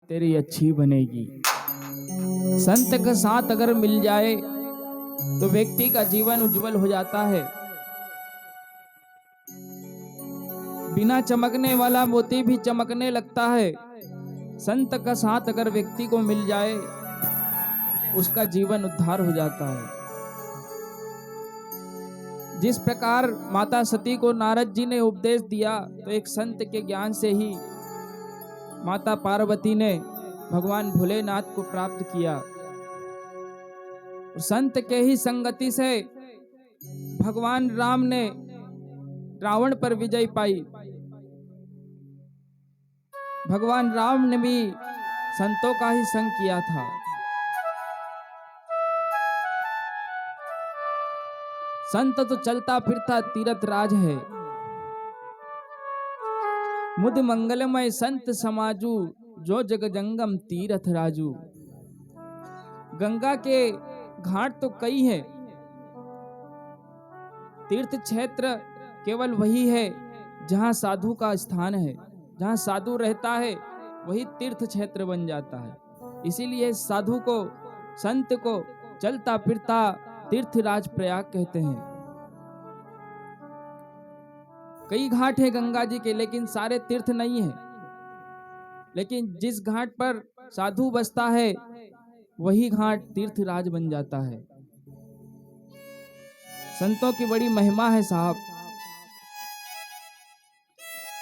तेरी अच्छी बनेगी। संत का साथ अगर मिल जाए तो व्यक्ति का जीवन उज्जवल हो जाता है। बिना चमकने वाला मोती भी चमकने लगता है। संत का साथ अगर व्यक्ति को मिल जाए उसका जीवन उद्धार हो जाता है। जिस प्रकार माता सती को नारद जी ने उपदेश दिया तो एक संत के ज्ञान से ही माता पार्वती ने भगवान भोलेनाथ को प्राप्त किया। संत के ही संगति से भगवान राम ने रावण पर विजय पाई। भगवान राम ने भी संतों का ही संग किया था। संत तो चलता फिरता तीर्थ राज है। मुद मंगलमय संत समाजू, जो जग जंगम तीर्थ राजू। गंगा के घाट तो कई है, तीर्थ क्षेत्र केवल वही है जहां साधु का स्थान है। जहां साधु रहता है वही तीर्थ क्षेत्र बन जाता है। इसीलिए साधु को, संत को चलता फिरता तीर्थराज प्रयाग कहते हैं। कई घाट है गंगा जी के, लेकिन सारे तीर्थ नहीं है। लेकिन जिस घाट पर साधु बसता है वही घाट तीर्थराज बन जाता है। संतों की बड़ी महिमा है साहब।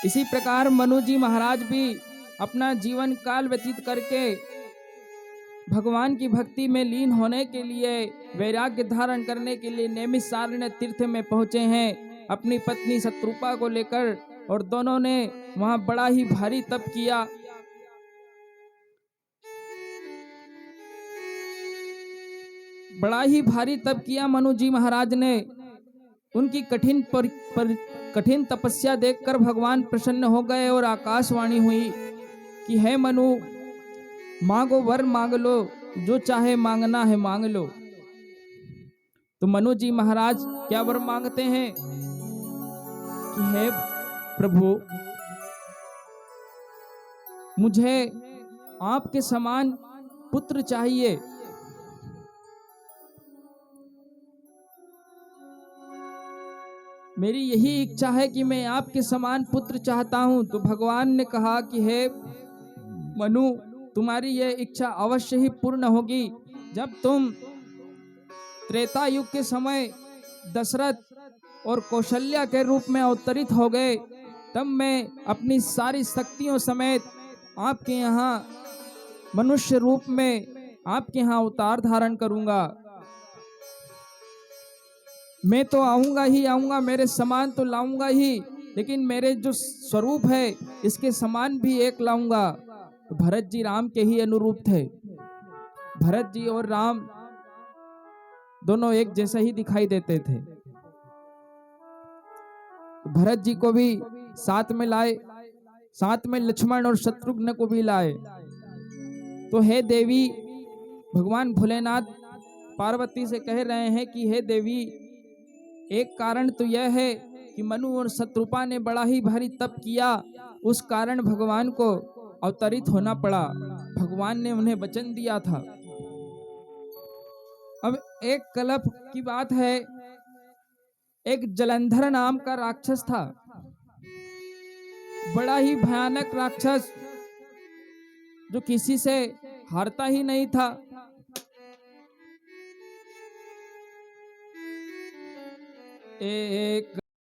इसी प्रकार मनु जी महाराज भी अपना जीवन काल व्यतीत करके भगवान की भक्ति में लीन होने के लिए, वैराग्य धारण करने के लिए नैमिषारण्य तीर्थ में पहुंचे हैं अपनी पत्नी शत्रुपा को लेकर। और दोनों ने वहां बड़ा ही भारी तप किया। बड़ा ही भारी तप किया मनु जी महाराज ने। उनकी कठिन तपस्या देखकर भगवान प्रसन्न हो गए और आकाशवाणी हुई कि हे मनु, मांगो वर मांग लो, जो चाहे मांगना है मांग लो। तो मनु जी महाराज क्या वर मांगते हैं कि हे प्रभु, मुझे आपके समान पुत्र चाहिए। मेरी यही इच्छा है कि मैं आपके समान पुत्र चाहता हूं। तो भगवान ने कहा कि हे मनु, तुम्हारी यह इच्छा अवश्य ही पूर्ण होगी। जब तुम त्रेता युग के समय दशरथ और कौशल्या के रूप में अवतरित हो गए, तब मैं अपनी सारी शक्तियों समेत आपके यहाँ मनुष्य रूप में आपके यहाँ अवतार धारण करूंगा। मैं तो आऊंगा ही आऊंगा, मेरे समान तो लाऊंगा ही, लेकिन मेरे जो स्वरूप है इसके समान भी एक लाऊंगा। तो भरत जी राम के ही अनुरूप थे। भरत जी और राम दोनों एक जैसे ही दिखाई देते थे। भरत जी को भी साथ में लाए, साथ में लक्ष्मण और शत्रुघ्न को भी लाए। तो हे देवी, भगवान भोलेनाथ पार्वती से कह रहे हैं कि हे देवी, एक कारण तो यह है कि मनु और शत्रुपा ने बड़ा ही भारी तप किया, उस कारण भगवान को अवतरित होना पड़ा। भगवान ने उन्हें वचन दिया था। अब एक कलप की बात है, एक जलंधर नाम का राक्षस था, बड़ा ही भयानक राक्षस जो किसी से हारता ही नहीं था। एक